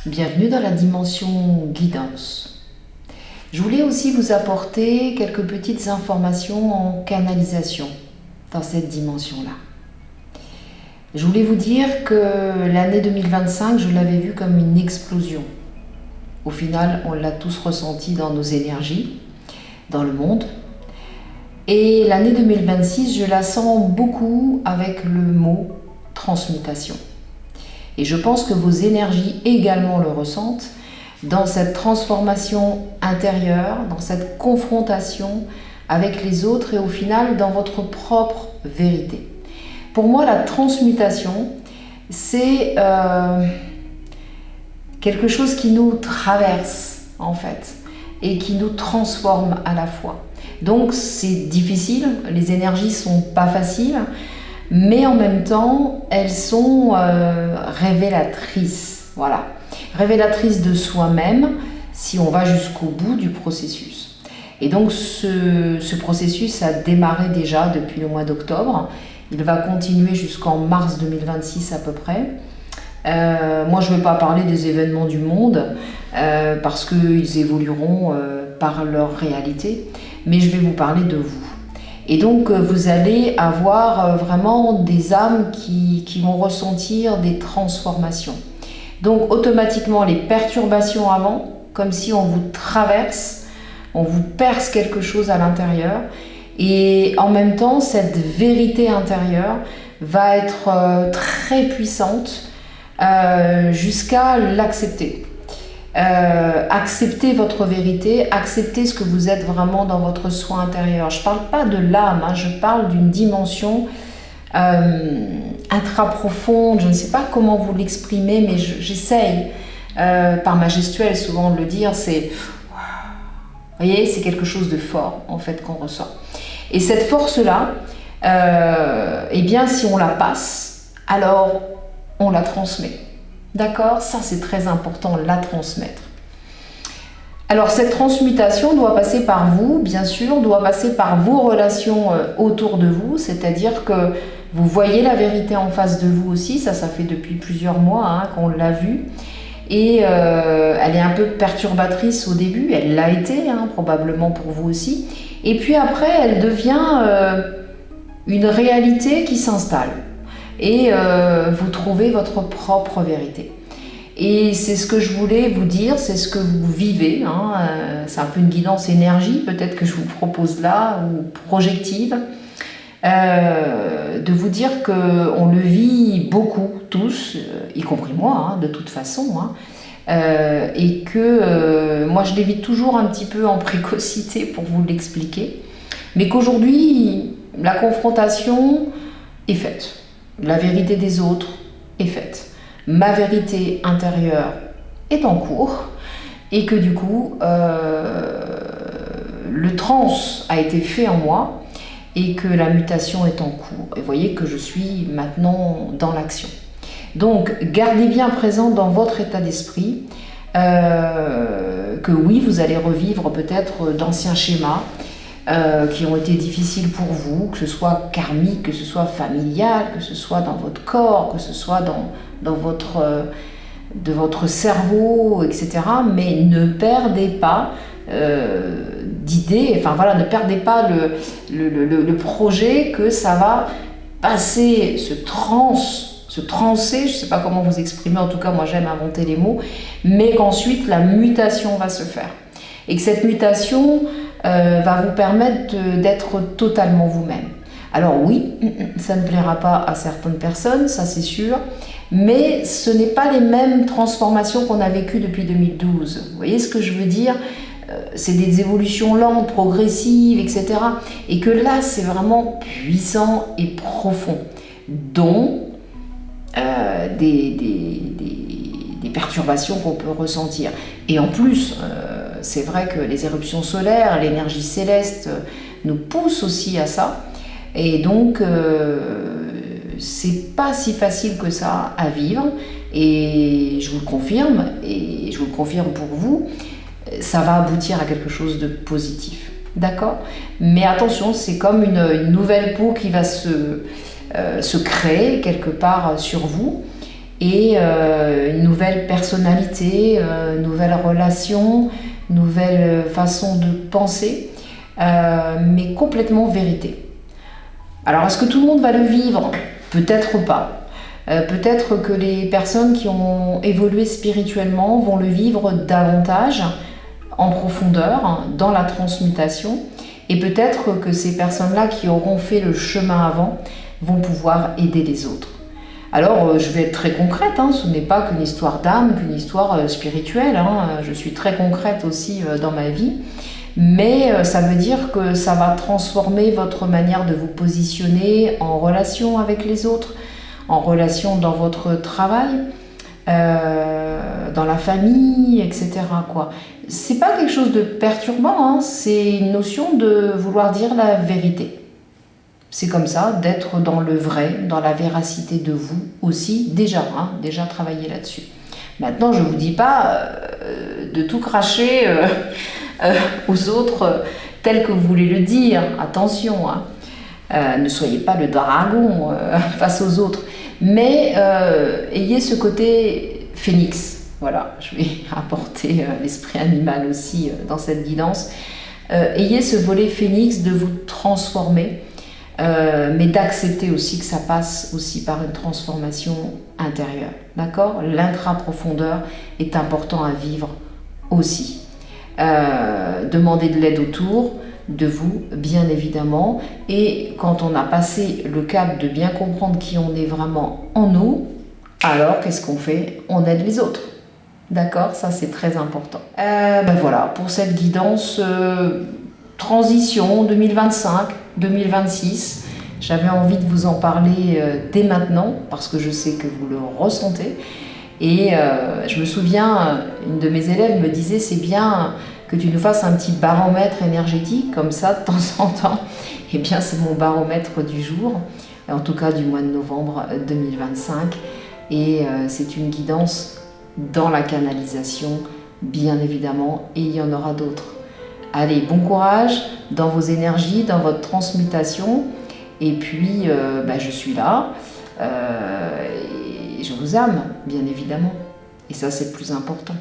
Bienvenue dans la dimension guidance. Je voulais aussi vous apporter quelques petites informations en canalisation dans cette dimension-là. Je voulais vous dire que l'année 2025, je l'avais vue comme une explosion. Au final, on l'a tous ressenti dans nos énergies, dans le monde. Et l'année 2026, je la sens beaucoup avec le mot transmutation. Et je pense que vos énergies également le ressentent dans cette transformation intérieure, dans cette confrontation avec les autres et au final dans votre propre vérité. Pour moi, la transmutation, c'est quelque chose qui nous traverse en fait et qui nous transforme à la fois. Donc c'est difficile, les énergies sont pas faciles, mais en même temps, elles sont révélatrices. Voilà, révélatrices de soi-même si on va jusqu'au bout du processus. Et donc ce processus a démarré déjà depuis le mois d'octobre. Il va continuer jusqu'en mars 2026 à peu près. Moi, je ne vais pas parler des événements du monde parce qu'ils évolueront par leur réalité, mais je vais vous parler de vous. Et donc, vous allez avoir vraiment des âmes qui vont ressentir des transformations. Donc, automatiquement, les perturbations avant, comme si on vous traverse, on vous perce quelque chose à l'intérieur. Et en même temps, cette vérité intérieure va être très puissante jusqu'à l'accepter. Acceptez votre vérité, acceptez ce que vous êtes vraiment dans votre soi intérieur. Je ne parle pas de l'âme, je parle d'une dimension intra-profonde. Je ne sais pas comment vous l'exprimer, mais j'essaye par ma gestuelle souvent de le dire. Vous voyez, c'est quelque chose de fort en fait qu'on ressent. Et cette force-là, eh bien, si on la passe, alors on la transmet. D'accord? Ça, c'est très important, la transmettre. Alors, cette transmutation doit passer par vous, bien sûr, doit passer par vos relations autour de vous, c'est-à-dire que vous voyez la vérité en face de vous aussi, ça fait depuis plusieurs mois qu'on l'a vu, et elle est un peu perturbatrice au début, elle l'a été, probablement pour vous aussi, et puis après, elle devient une réalité qui s'installe. Et vous trouvez votre propre vérité. Et c'est ce que je voulais vous dire, c'est ce que vous vivez. C'est un peu une guidance énergie, peut-être que je vous propose là, ou projective, de vous dire qu'on le vit beaucoup, tous, y compris moi, de toute façon, et que moi je l'évite toujours un petit peu en précocité pour vous l'expliquer, mais qu'aujourd'hui, la confrontation est faite. La vérité des autres est faite. Ma vérité intérieure est en cours et que du coup, le trans a été fait en moi et que la mutation est en cours. Et vous voyez que je suis maintenant dans l'action. Donc, gardez bien présent dans votre état d'esprit que oui, vous allez revivre peut-être d'anciens schémas qui ont été difficiles pour vous, que ce soit karmique, que ce soit familial, que ce soit dans votre corps, que ce soit dans votre cerveau, etc. Mais ne perdez pas d'idée, ne perdez pas le projet que ça va passer, se transer, je ne sais pas comment vous exprimer, en tout cas moi j'aime inventer les mots, mais qu'ensuite la mutation va se faire. Et que cette mutation va vous permettre d'être totalement vous-même. Alors oui, ça ne plaira pas à certaines personnes, ça c'est sûr, mais ce n'est pas les mêmes transformations qu'on a vécues depuis 2012. Vous voyez ce que je veux dire? C'est des évolutions lentes, progressives, etc. Et que là, c'est vraiment puissant et profond, dont des perturbations qu'on peut ressentir. Et en plus, c'est vrai que les éruptions solaires, l'énergie céleste nous poussent aussi à ça. Et donc, c'est pas si facile que ça à vivre. Et je vous le confirme, et je vous le confirme pour vous, ça va aboutir à quelque chose de positif. D'accord? Mais attention, c'est comme une nouvelle peau qui va se créer quelque part sur vous. et une nouvelle personnalité, nouvelle relation, nouvelle façon de penser, mais complètement vérité. Alors, est-ce que tout le monde va le vivre? Peut-être pas. Peut-être que les personnes qui ont évolué spirituellement vont le vivre davantage, en profondeur, dans la transmutation, et peut-être que ces personnes-là qui auront fait le chemin avant vont pouvoir aider les autres. Alors, je vais être très concrète, ce n'est pas qu'une histoire d'âme, qu'une histoire spirituelle, je suis très concrète aussi dans ma vie, mais ça veut dire que ça va transformer votre manière de vous positionner en relation avec les autres, en relation dans votre travail, dans la famille, etc. C'est pas quelque chose de perturbant, c'est une notion de vouloir dire la vérité. C'est comme ça, d'être dans le vrai, dans la véracité de vous aussi, déjà travailler là-dessus. Maintenant, je ne vous dis pas de tout cracher aux autres tel que vous voulez le dire, attention, ne soyez pas le dragon face aux autres, mais ayez ce côté phénix. Voilà, je vais apporter l'esprit animal aussi dans cette guidance. Ayez ce volet phénix de vous transformer, mais d'accepter aussi que ça passe aussi par une transformation intérieure. D'accord? L'intra-profondeur est important à vivre aussi. Demandez de l'aide autour de vous, bien évidemment, et quand on a passé le cap de bien comprendre qui on est vraiment en nous, alors qu'est-ce qu'on fait? On aide les autres. D'accord? Ça, c'est très important. Voilà, pour cette guidance transition 2025-2026, j'avais envie de vous en parler dès maintenant, parce que je sais que vous le ressentez. Et je me souviens, une de mes élèves me disait, c'est bien que tu nous fasses un petit baromètre énergétique, comme ça, de temps en temps. Eh bien, c'est mon baromètre du jour, en tout cas du mois de novembre 2025. Et c'est une guidance dans la canalisation, bien évidemment, et il y en aura d'autres. Allez, bon courage dans vos énergies, dans votre transmutation. Et puis, je suis là. Et je vous aime, bien évidemment. Et ça, c'est le plus important.